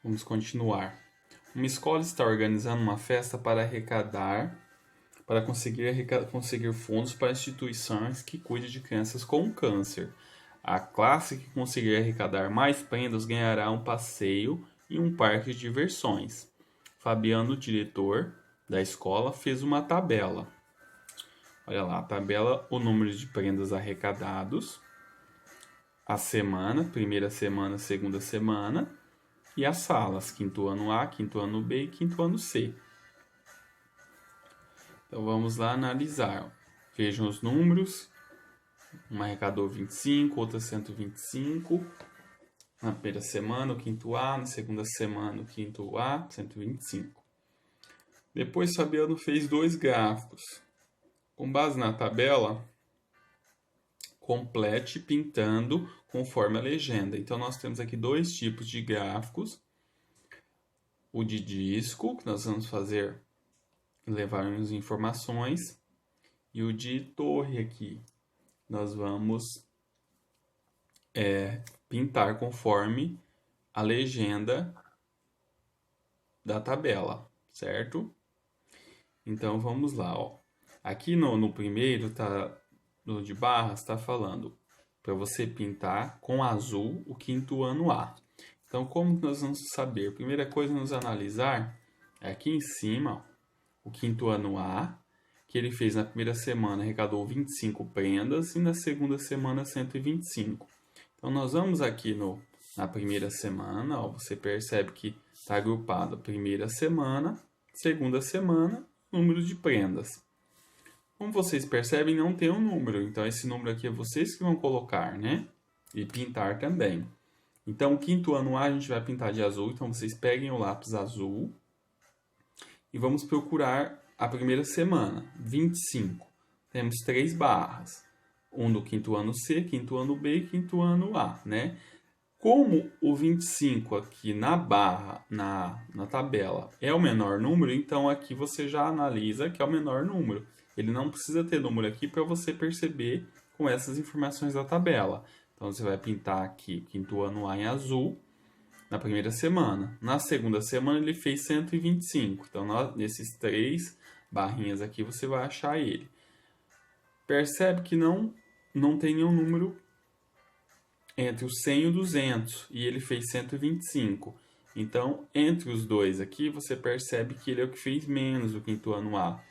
Vamos continuar. Uma escola está organizando uma festa para conseguir fundos para instituições que cuidem de crianças com câncer. A classe que conseguir arrecadar mais prendas ganhará um passeio em um parque de diversões. Fabiano, diretor da escola, fez uma tabela. Olha lá, a tabela, o número de prendas arrecadados, a semana, primeira semana, segunda semana, e as salas, quinto ano A, quinto ano B e quinto ano C. Então vamos lá analisar. Vejam os números. Uma arrecadou 25, outra 125. Na primeira semana, o quinto A. Na segunda semana, o quinto A, 125. Depois, Fabiano fez dois gráficos. Com base na tabela, complete pintando conforme a legenda. Então, nós temos aqui dois tipos de gráficos. O de disco, que nós vamos fazer, levarmos informações. E o de torre aqui, nós vamos pintar conforme a legenda da tabela, certo? Então, vamos lá, ó. Aqui no primeiro, no de barras, está falando para você pintar com azul o quinto ano A. Então, como nós vamos saber? Primeira coisa a nos analisar é aqui em cima, ó, o quinto ano A, que ele fez na primeira semana, arrecadou 25 prendas e na segunda semana 125. Então, nós vamos aqui na primeira semana, ó, você percebe que está agrupado a primeira semana, segunda semana, número de prendas. Como vocês percebem, não tem um número, então esse número aqui é vocês que vão colocar, né? E pintar também. Então, o quinto ano A a gente vai pintar de azul, então vocês peguem o lápis azul e vamos procurar a primeira semana, 25. Temos 3 barras, um do quinto ano C, quinto ano B e quinto ano A, né? Como o 25 aqui na barra, na tabela, é o menor número, então aqui você já analisa que é o menor número. Ele não precisa ter número aqui para você perceber com essas informações da tabela. Então, você vai pintar aqui o quinto ano A em azul na primeira semana. Na segunda semana, ele fez 125. Então, nesses 3 barrinhas aqui, você vai achar ele. Percebe que não tem nenhum número entre o 100 e o 200. E ele fez 125. Então, entre os dois aqui, você percebe que ele é o que fez menos do quinto ano A.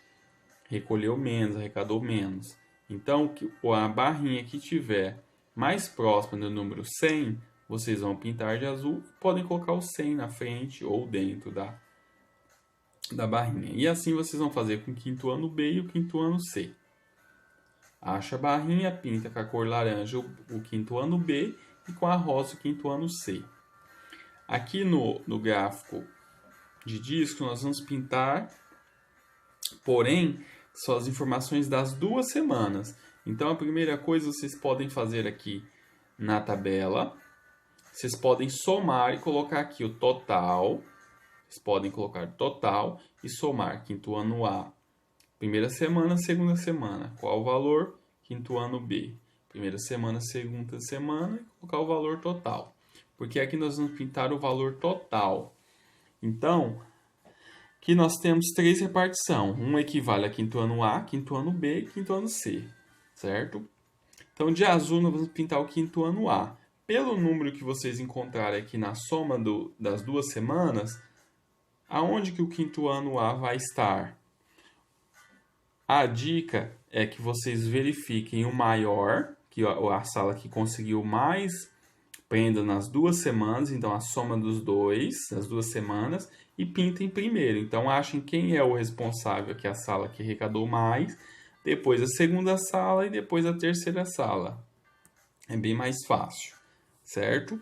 Recolheu menos, arrecadou menos. Então, a barrinha que tiver mais próxima do número 100, vocês vão pintar de azul. Podem colocar o 100 na frente ou dentro da barrinha. E assim vocês vão fazer com o quinto ano B e o quinto ano C. Acha a barrinha, pinta com a cor laranja o quinto ano B e com a rosa o quinto ano C. Aqui no gráfico de disco, nós vamos pintar, porém, são as informações das 2 semanas. Então, a primeira coisa vocês podem fazer aqui na tabela, vocês podem somar e colocar aqui o total. Vocês podem colocar total e somar quinto ano A, primeira semana, segunda semana. Qual o valor? Quinto ano B, primeira semana, segunda semana e colocar o valor total. Porque aqui nós vamos pintar o valor total. Então, aqui nós temos 3 repartições. Um equivale a quinto ano A, quinto ano B e quinto ano C, certo? Então, de azul, nós vamos pintar o quinto ano A. Pelo número que vocês encontrarem aqui na soma das 2 semanas, aonde que o quinto ano A vai estar? A dica é que vocês verifiquem o maior, que a sala que conseguiu mais prenda nas 2 semanas, então a soma dos dois, das 2 semanas, e pintem primeiro. Então, achem quem é o responsável, que é a sala que arrecadou mais, depois a segunda sala e depois a terceira sala. É bem mais fácil, certo?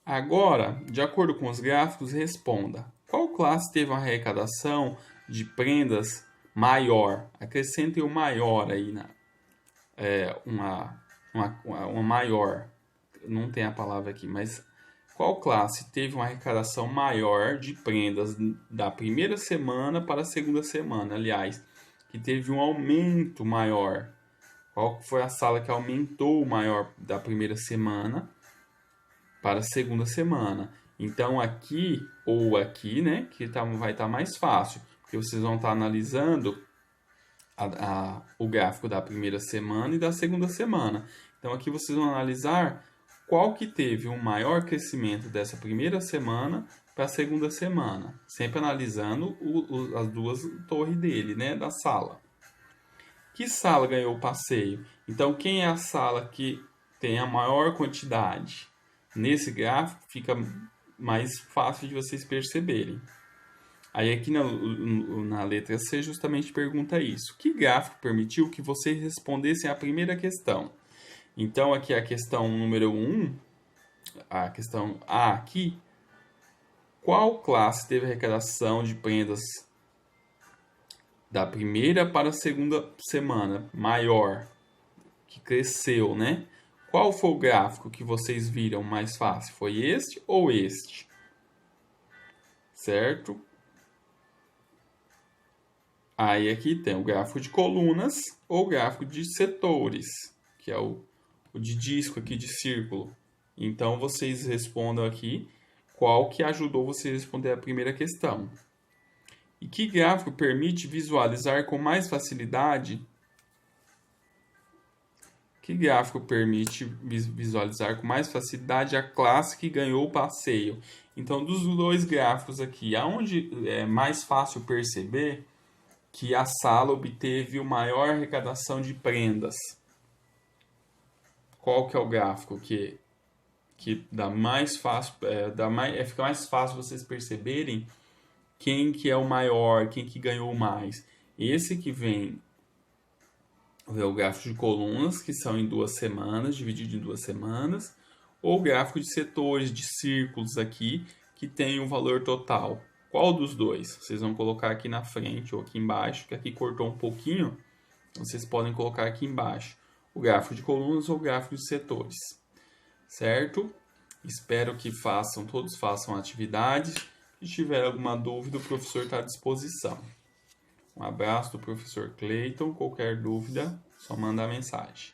Agora, de acordo com os gráficos, responda. Qual classe teve uma arrecadação de prendas maior? Acrescentem o maior aí, uma maior. Não tem a palavra aqui, mas qual classe teve uma arrecadação maior de prendas da primeira semana para a segunda semana? Aliás, que teve um aumento maior. Qual foi a sala que aumentou maior da primeira semana para a segunda semana? Então, aqui ou aqui, né, que vai estar mais fácil, porque vocês vão estar analisando o gráfico da primeira semana e da segunda semana. Então, aqui vocês vão analisar qual que teve um maior crescimento dessa primeira semana para a segunda semana, sempre analisando as duas torres dele, né, da sala. Que sala ganhou o passeio? Então, quem é a sala que tem a maior quantidade? Nesse gráfico fica mais fácil de vocês perceberem. Aí aqui na letra C justamente pergunta isso. Que gráfico permitiu que vocês respondessem a primeira questão? Então aqui a questão número 1, a questão A aqui. Qual classe teve arrecadação de prendas da primeira para a segunda semana maior? Que cresceu, né? Qual foi o gráfico que vocês viram mais fácil? Foi este ou este? Certo? Aí aqui tem o gráfico de colunas ou gráfico de setores, que é o de disco aqui de círculo. Então vocês respondam aqui qual que ajudou vocês a responder a primeira questão. E que gráfico permite visualizar com mais facilidade? Que gráfico permite visualizar com mais facilidade a classe que ganhou o passeio? Então, dos dois gráficos aqui, aonde é mais fácil perceber que a sala obteve o maior arrecadação de prendas? Qual que é o gráfico que dá mais fácil, fica mais fácil vocês perceberem quem que é o maior, quem que ganhou mais? Esse que vem é o gráfico de colunas, que são em 2 semanas, dividido em 2 semanas, ou o gráfico de setores, de círculos aqui, que tem o valor total. Qual dos dois? Vocês vão colocar aqui na frente ou aqui embaixo, que aqui cortou um pouquinho, vocês podem colocar aqui embaixo o gráfico de colunas ou o gráfico de setores, certo? Espero que todos façam atividades. Se tiver alguma dúvida, o professor está à disposição. Um abraço do professor Cleiton. Qualquer dúvida, só manda mensagem.